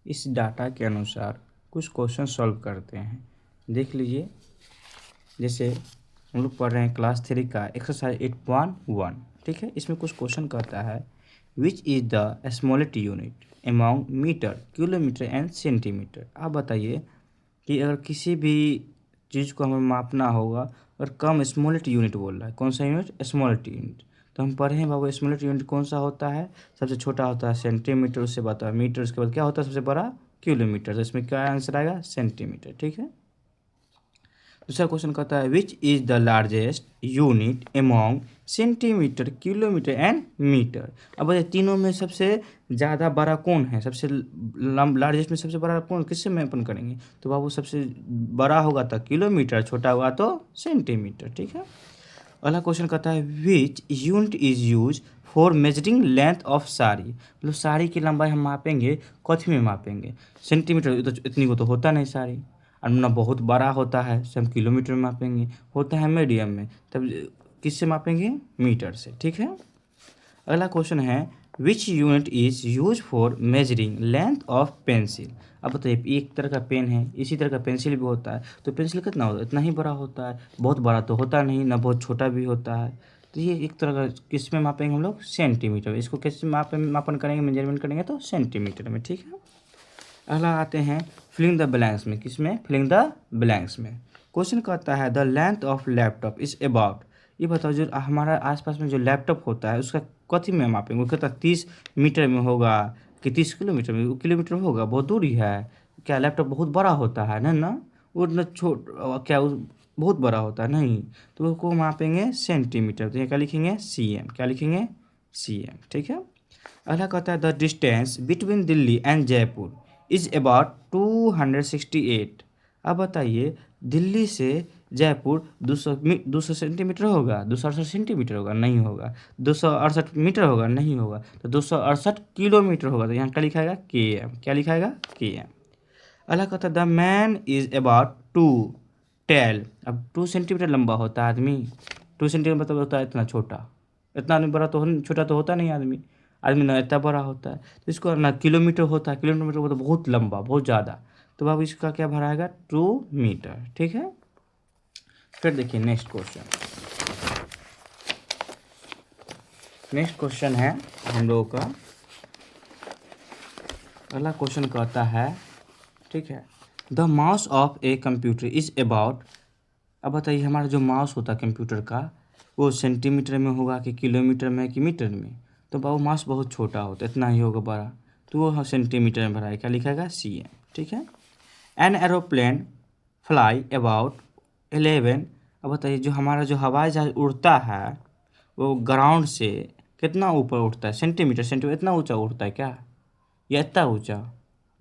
इस डाटा के अनुसार कुछ क्वेश्चन सॉल्व करते हैं। देख लीजिए, जैसे हम लोग पढ़ रहे हैं क्लास 3 का एक्सरसाइज 8.1। ठीक है, इसमें कुछ क्वेश्चन कहता है which is the smallest unit among metre, kilometre and centimetre. आप बताइए कि अगर किसी भी चीज़ को हमें मापना होगा और कम स्मॉलेस्ट यूनिट बोल रहा है, कौन सा यूनिट? Smallest unit. तो हम पढ़े हैं बाबू, स्मॉलेस्ट यूनिट कौन सा होता है? सबसे छोटा होता है सेंटीमीटर, उससे बता है मीटर, उसके बाद क्या होता है सबसे बड़ा? किलोमीटर। तो इसमें क्या आंसर आएगा? सेंटीमीटर। ठीक है। दूसरा क्वेश्चन कहता है which is the largest unit among centimetre, kilometre and metre. अब बताइए तीनों में सबसे ज़्यादा बड़ा कौन है? सबसे लार्जेस्ट में सबसे बड़ा कौन, किससे मैपन करेंगे? तो बाबू सबसे बड़ा होगा तो किलोमीटर, छोटा होगा तो सेंटीमीटर। ठीक है। अगला क्वेश्चन कहता है which unit is use for measuring length of sari. मतलब साड़ी की लंबाई हम मापेंगे, कथी में मापेंगे? सेंटीमीटर। तो इतनी को तो होता नहीं साड़ी। और ना बहुत बड़ा होता है से हम किलोमीटर में मापेंगे, होता है मीडियम में, तब किससे मापेंगे? मीटर से। ठीक है। अगला क्वेश्चन है which unit is use for measuring length of pencil. अब बताइए एक तरह का पेन है, इसी तरह का पेंसिल भी होता है। तो पेंसिल कितना होता है? इतना ही बड़ा होता है, बहुत बड़ा तो होता नहीं, ना बहुत छोटा भी होता है। तो ये एक तरह का किस में मापेंगे हम लोग? सेंटीमीटर। इसको किस में मापन करेंगे, मेजरमेंट करेंगे? तो सेंटीमीटर में। ठीक है। अगला आते हैं फिलिंग द ब्लैंक्स में। किस में? फिलिंग द ब्लैंक्स में। क्वेश्चन कहता है the length of laptop is about. ये बताओ जो हमारा आसपास में जो लैपटॉप होता है उसका कथी में मापेंगे? वो कहता है 30 मीटर में होगा कि 30 किलोमीटर में? वो किलोमीटर में होगा, बहुत दूरी है। क्या लैपटॉप बहुत बड़ा होता है? ना ना, वो न छोट क्या वो बहुत बड़ा होता है? नहीं। तो उसको मापेंगे सेंटीमीटर। तो ये क्या लिखेंगे? CM। क्या लिखेंगे? CM। ठीक है। अगला कहता है the distance between Delhi and Jaipur is about 268। अब बताइए दिल्ली से जयपुर 200 सेंटीमीटर होगा? 268 सेंटीमीटर होगा? नहीं होगा। 268 मीटर होगा? नहीं होगा। तो 268 किलोमीटर होगा। तो यहाँ क्या लिखाएगा? KM। क्या लिखाएगा? KM। अगला कहता है the man is about two tall. अब 2 सेंटीमीटर लंबा होता है आदमी, 2 सेंटीमीटर मतलब होता है इतना छोटा। इतना आदमी बड़ा तो छोटा तो होता नहीं आदमी। आदमी ना इतना बड़ा होता है, तो इसको ना किलोमीटर होता है, किलोमीटर मतलब बहुत लंबा, बहुत ज़्यादा। तो बाबू इसका क्या भराएगा? 2 मीटर। ठीक है। फिर देखिए नेक्स्ट क्वेश्चन। नेक्स्ट क्वेश्चन है हम लोगों का, अगला क्वेश्चन कहता है, ठीक है, the mouse of a computer is about. अब बताइए हमारा जो माउस होता है कंप्यूटर का, वो सेंटीमीटर में होगा कि किलोमीटर में कि मीटर में? तो बाबू माउस बहुत छोटा होता है, इतना ही होगा बड़ा, तो वो सेंटीमीटर में भरा है। क्या लिखेगा? CM। ठीक है। An aeroplane fly about 11। अब बताइए जो हमारा जो हवाई जहाज उड़ता है वो ग्राउंड से कितना ऊपर उड़ता है? सेंटीमीटर। सेंटीमीटर इतना ऊंचा उड़ता है क्या? या इतना ऊंचा?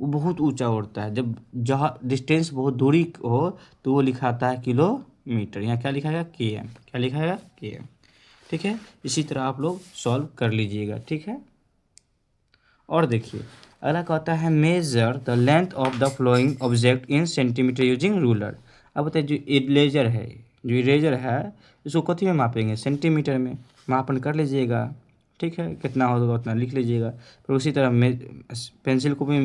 वो बहुत ऊंचा उड़ता है। जब जहाँ डिस्टेंस बहुत दूरी हो तो वो लिखाता है किलोमीटर। यहाँ क्या लिखाएगा? KM। क्या लिखाएगा? KM। ठीक है। इसी तरह आप लोग सॉल्व कर लीजिएगा। ठीक है। और देखिए अगला कहता है measure the length of the flowing object in centimetre using ruler. अब बताइए जो इरेजर है, जो इरेजर है इसको कथी में मापेंगे? सेंटीमीटर में। मापन कर लीजिएगा। ठीक है, कितना होगा उतना लिख लीजिएगा। फिर उसी तरह पेंसिल को भी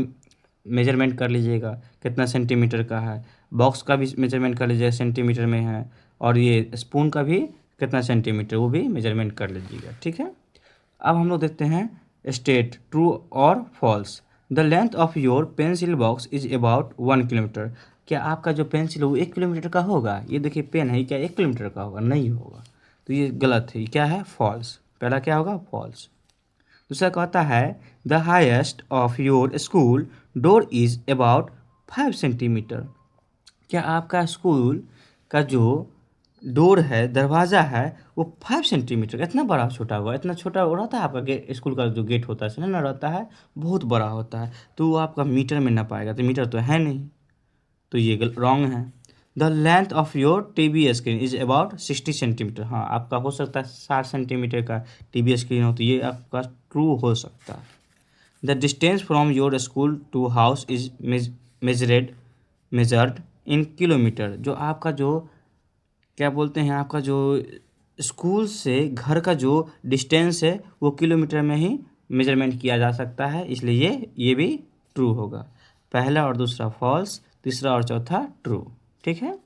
मेजरमेंट कर लीजिएगा कितना सेंटीमीटर का है। बॉक्स का भी मेजरमेंट कर लीजिएगा, सेंटीमीटर में है। और ये स्पून का भी कितना सेंटीमीटर, वो भी मेजरमेंट कर लीजिएगा। ठीक है। अब हम लोग देखते हैं स्टेट ट्रू और false. The length of your pencil box is about 1 kilometre. क्या आपका जो पेंसिल है वो 1 किलोमीटर का होगा? ये देखिए पेन है, क्या 1 किलोमीटर का होगा? नहीं होगा। तो ये गलत है, ये क्या है? फॉल्स। पहला क्या होगा? फॉल्स। दूसरा कहता है the highest of your school door is about 5 centimetre. क्या आपका स्कूल का जो डोर है, दरवाज़ा है, वो 5 सेंटीमीटर का? इतना बड़ा छोटा होगा? इतना छोटा रहता है आपका गेट? स्कूल का जो गेट होता है सुना ना, रहता है बहुत बड़ा होता है, तो वो आपका मीटर में ना पाएगा। तो मीटर तो है नहीं, तो ये रॉन्ग है। The length of your TV screen is about 60 centimetre. हाँ, आपका हो सकता है 60 सेंटीमीटर का TV स्क्रीन हो, तो ये आपका ट्रू हो सकता है। The distance from your school to house is measured in kilometre. जो आपका जो क्या बोलते हैं, आपका जो स्कूल से घर का जो डिस्टेंस है वो किलोमीटर में ही मेजरमेंट किया जा सकता है, इसलिए ये भी ट्रू होगा। पहला और दूसरा फॉल्स, तीसरा और चौथा ट्रू। ठीक है।